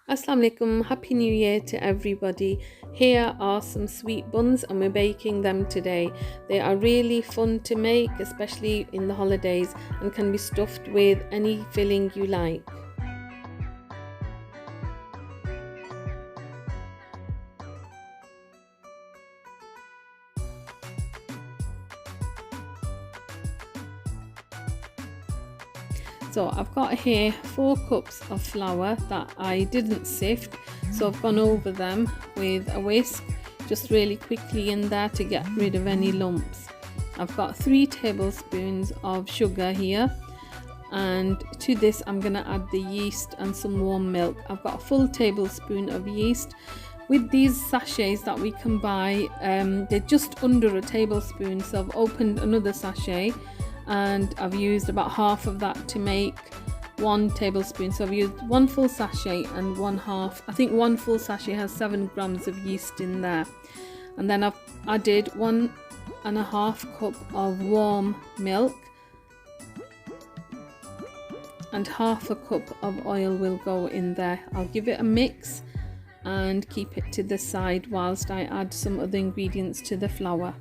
Assalamu alaikum, happy new year to everybody. Here are some sweet buns and we're baking them today. They are really fun to make, especially in the holidays, and can be stuffed with any filling you like. So I've got here 4 cups of flour that I didn't sift, so I've gone over them with a whisk just really quickly in there to get rid of any lumps. I've got 3 tablespoons of sugar here, and to this I'm going to add the yeast and some warm milk. I've got a full tablespoon of yeast. With these sachets that we can buy, they're just under a tablespoon, so I've opened another sachet and I've used about half of that to make 1 tablespoon. So I've used 1 full sachet and 1/2. I think 1 full sachet has 7 grams of yeast in there. And then I've added 1.5 cup of warm milk, and 1/2 cup of oil will go in there. I'll give it a mix and keep it to the side whilst I add some other ingredients to the flour.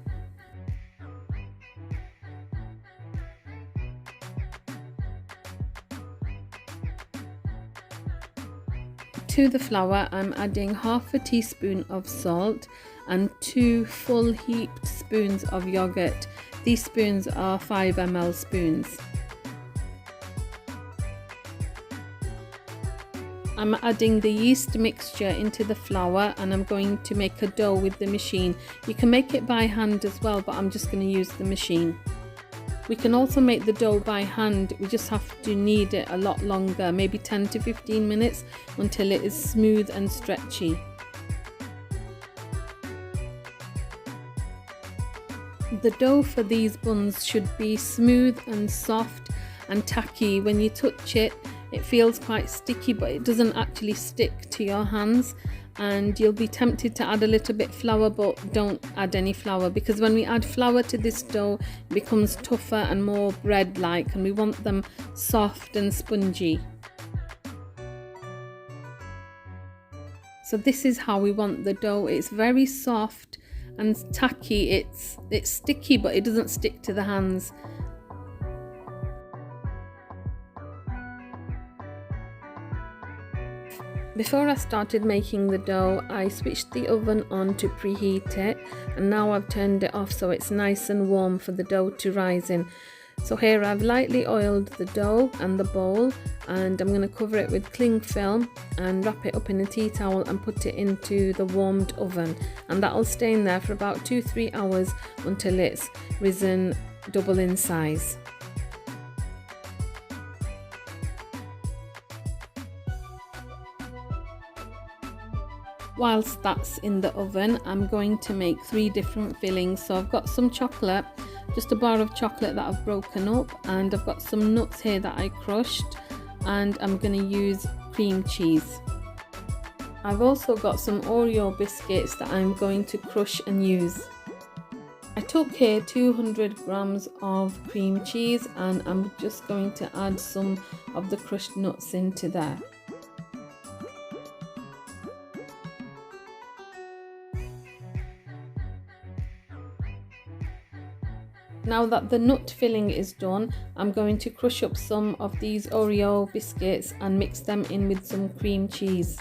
To the flour I'm adding 1/2 teaspoon of salt and 2 full heaped spoons of yogurt. These spoons are 5 ml spoons. I'm adding the yeast mixture into the flour and I'm going to make a dough with the machine. You can make it by hand as well, but I'm just going to use the machine. We can also make the dough by hand, we just have to knead it a lot longer, maybe 10 to 15 minutes until it is smooth and stretchy. The dough for these buns should be smooth and soft and tacky. When you touch it, it feels quite sticky, but it doesn't actually stick to your hands. And you'll be tempted to add a little bit flour, but don't add any flour, because when we add flour to this dough it becomes tougher and more bread-like, and we want them soft and spongy. So this is how we want the dough. It's very soft and tacky. It's sticky, but it doesn't stick to the hands. Before I started making the dough, I switched the oven on to preheat it, and now I've turned it off so it's nice and warm for the dough to rise in. So here I've lightly oiled the dough and the bowl, and I'm going to cover it with cling film and wrap it up in a tea towel and put it into the warmed oven, and that'll stay in there for about 2-3 hours until it's risen double in size. Whilst that's in the oven, I'm going to make 3 different fillings. So I've got some chocolate, just a bar of chocolate that I've broken up, and I've got some nuts here that I crushed, and I'm going to use cream cheese. I've also got some Oreo biscuits that I'm going to crush and use. I took here 200 grams of cream cheese, and I'm just going to add some of the crushed nuts into there. Now that the nut filling is done, I'm going to crush up some of these Oreo biscuits and mix them in with some cream cheese.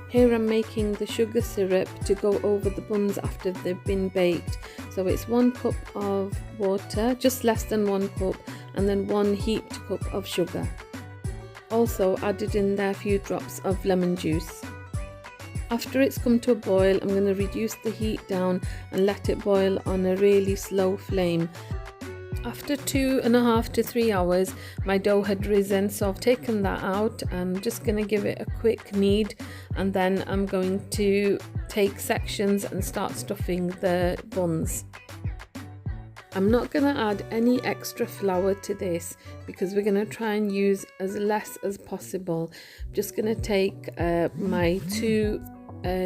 Here I'm making the sugar syrup to go over the buns after they've been baked. So it's 1 cup of water, just less than 1 cup, and then 1 heaped cup of sugar. Also added in there a few drops of lemon juice. After it's come to a boil, I'm going to reduce the heat down and let it boil on a really slow flame. After 2.5 to 3 hours, my dough had risen, so I've taken that out. I'm just going to give it a quick knead, and then I'm going to take sections and start stuffing the buns. I'm not going to add any extra flour to this because we're going to try and use as less as possible. I'm just going to take my two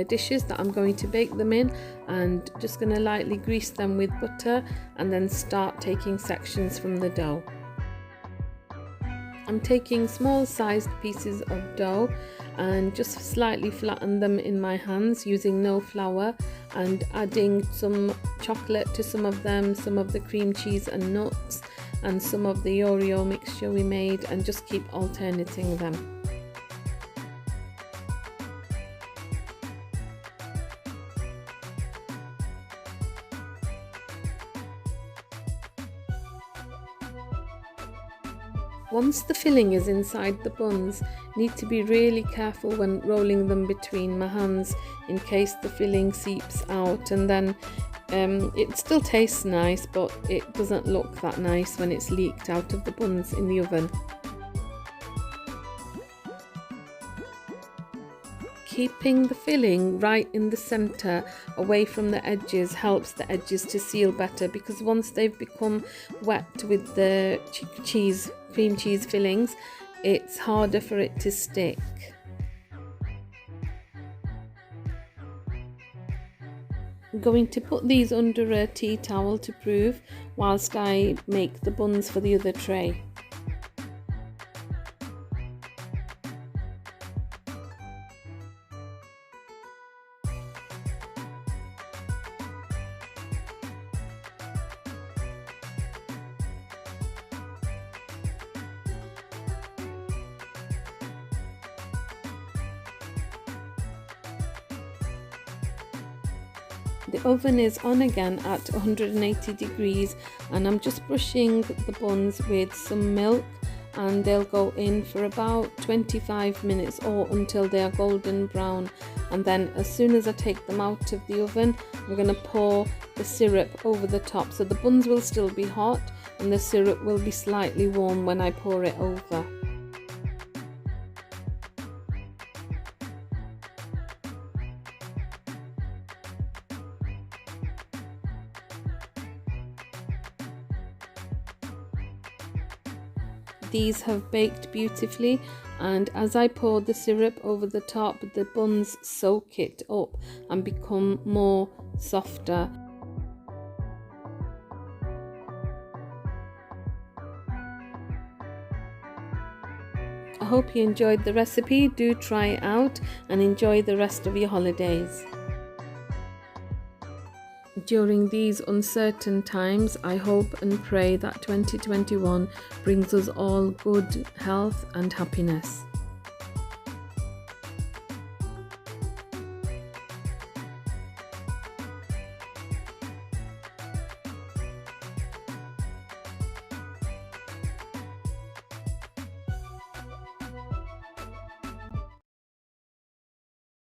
dishes that I'm going to bake them in, and just going to lightly grease them with butter and then start taking sections from the dough. I'm taking small sized pieces of dough and just slightly flatten them in my hands using no flour, and adding some chocolate to some of them, some of the cream cheese and nuts, and some of the Oreo mixture we made, and just keep alternating them. Once the filling is inside the buns, need to be really careful when rolling them between my hands in case the filling seeps out, and then it still tastes nice, but it doesn't look that nice when it's leaked out of the buns in the oven. Keeping the filling right in the center away from the edges helps the edges to seal better, because once they've become wet with the cream cheese fillings, it's harder for it to stick. I'm going to put these under a tea towel to prove whilst I make the buns for the other tray. The oven is on again at 180 degrees, and I'm just brushing the buns with some milk, and they'll go in for about 25 minutes or until they are golden brown. And then as soon as I take them out of the oven, I'm going to pour the syrup over the top, so the buns will still be hot and the syrup will be slightly warm when I pour it over. These have baked beautifully, and as I pour the syrup over the top, the buns soak it up and become more softer. I hope you enjoyed the recipe. Do try it out and enjoy the rest of your holidays. During these uncertain times, I hope and pray that 2021 brings us all good health and happiness.